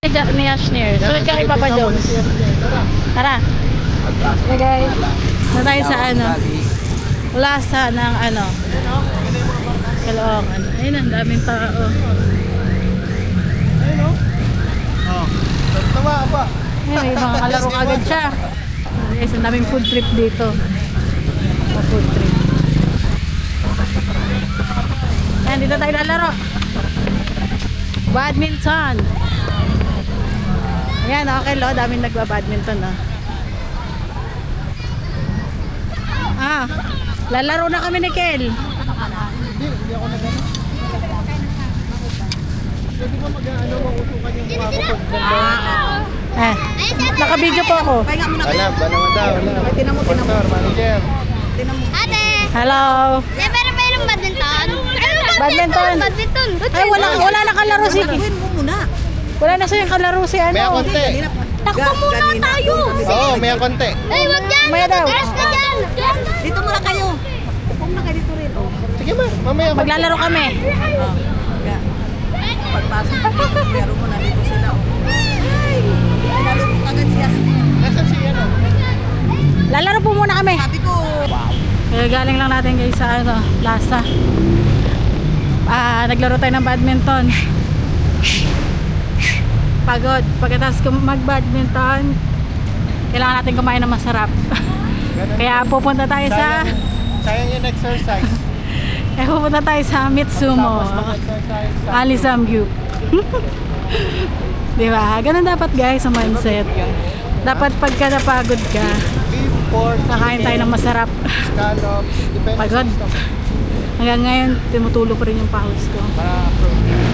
Ni Ashnir. Sunod ka kay Papa Jones. Tara. Okay guys. Na tayo sa ano. Plaza ng ano. Caloocan. Ayun ang daming tao. Ayun o. Oh. Tawa pa. Ayun, may mga kalaro agad siya. Guys, ang daming food trip dito. Food trip. Ayan, dito tayo lalaro. Badminton. Ayan, okay lo. Daming nagba-badminton. Lalaro na kami ni Kel. Hindi ako nagano. Pwede ba mag-ano mautukan yung mga kapag Nakabidyo po ako. Wala, ba naman daw? Wala. Sponsor, manager. Ate! Hello. Pero mayroong badminton. Badminton. Badminton. Ay, wala na kalaro si Wala na siyang kalaro si ano. May konti. Takbo muna tayo! Oo, may konti. Ay, wag yan! Maya daw. Aras ka dyan! Dito muna kayo. Huwag na kayo dito rin. Oh. Sige ba, mamaya. Maglalaro kami. Pagpasok mo, meron mo nalito sila. Ay! Nalito agad si Yasmin. Nasaan si ano? Lalaro po muna kami. Sabi ko, Kaya galing lang natin guys sa ano, plaza. Naglaro tayo ng badminton. Pagod. Pagkatapos mag-badminton, kailangan natin kumain ng masarap. Kaya pupunta tayo sa Sayang yung exercise. pupunta tayo sa Mitsumo. Tapos mag-exercise sa Alisam-gyu. Diba? Ganun dapat guys ang mindset. Dapat pagka napagod ka, beef, pork, kakain tayo ng masarap. scallops, depende Pagod. sa gusto. Hanggang ngayon, tumutulo pa rin yung pawis ko. Para protein.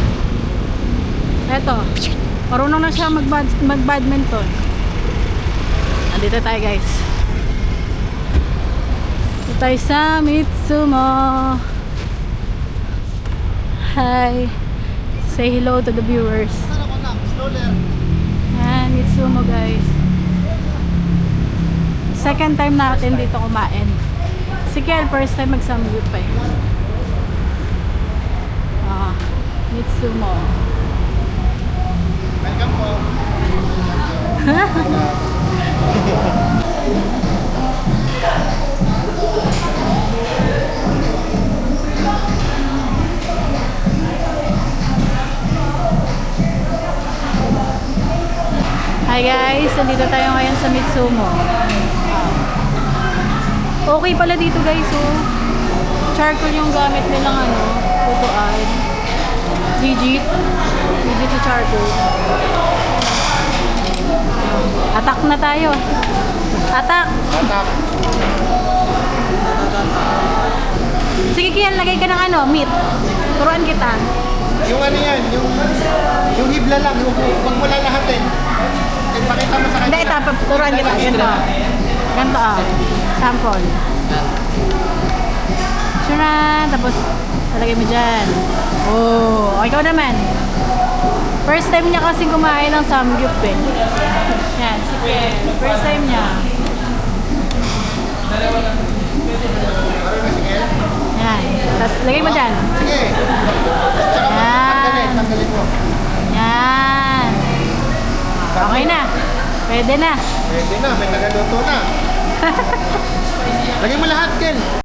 Eto, marunong na siya mag-badminton. Andito tayo guys. Dito tayo sa Mitsumo. Hi. Say hello to the viewers. Saan ako na? Stroller. Yan, Mitsumo guys. Second time natin dito kumain. Si Kel, first time mag-samgyup pa eh. Mitsumo. Welcome po. Hi guys, nandito tayo ngayon sa Mitsumo. Okay pala dito guys, oh. Charcoal yung gamit nilang ano, putuan. Legit na charcoal. Atak na tayo. Atak! Atak. Sige Kian, lagay ka ng ano, meat. Turuan kita. Yung ano yan, yung hibla lang, yung wag mo lalahatin. Pakita mo sa Hindi, kanila. ito, turuan kita. Ganito. Ganito ah. Sample. Sure. Tapos, talagay mo dyan. Oh, ikaw naman. First time niya kasi kumain ng samgyup eh. Yan, sige. First time niya. Yan. Tapos, lagay mo dyan. Sige. Tsaka tanggalin mo. Yan. Okay na. Pwede na. Pwede na, may nagaluto na. Lagay mo lahat, Ken.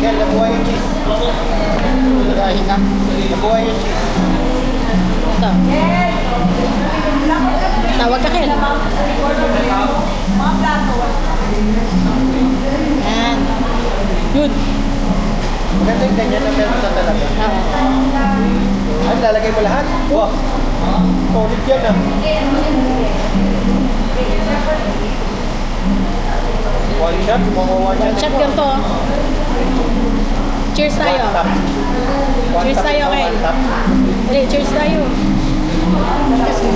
Kel, nabuhay yung cheese. Nagahin ka. Nabuhay yung cheese. Ito. Tawag ka, Ken. Yan. Yun. Maganda yung ganyan na meron na talaga. Ay, lalagay mo lahat? Wow. Solid yan ah. One shot, mga one shot. One shot ganito. Cheers tayo. One tap. One Cheers tap, tayo, one Ken. tap. Dali, cheers tayo.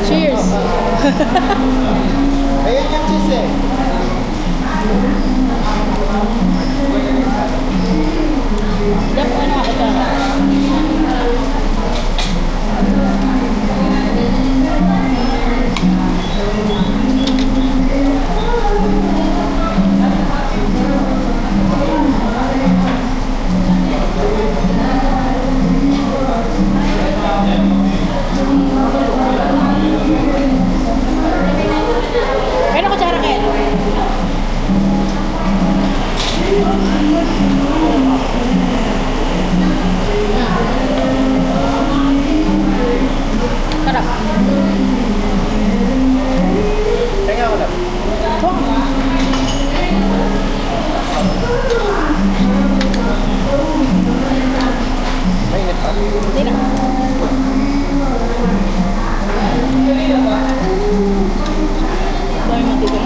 Cheers. Ayan yung cheese eh. Dap, ano ako ito? Ano kutsara, Ken? Sarap. Kaya ko lang. Mainit pa. Hindi na. Dami matibay.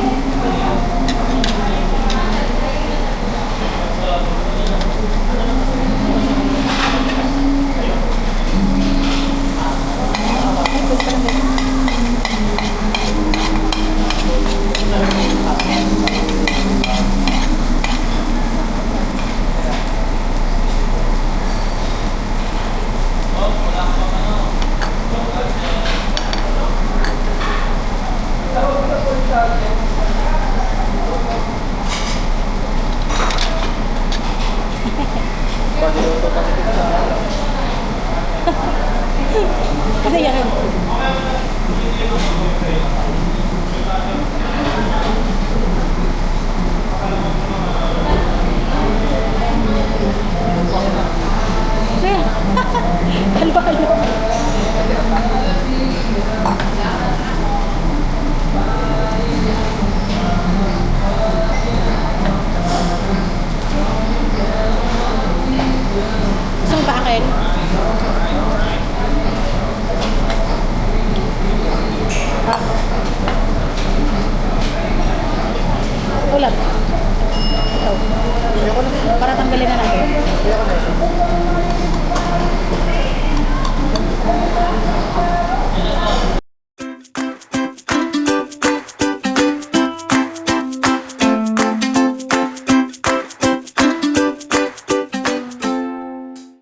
Pag niluto pa kita sa araw. Kasi yan.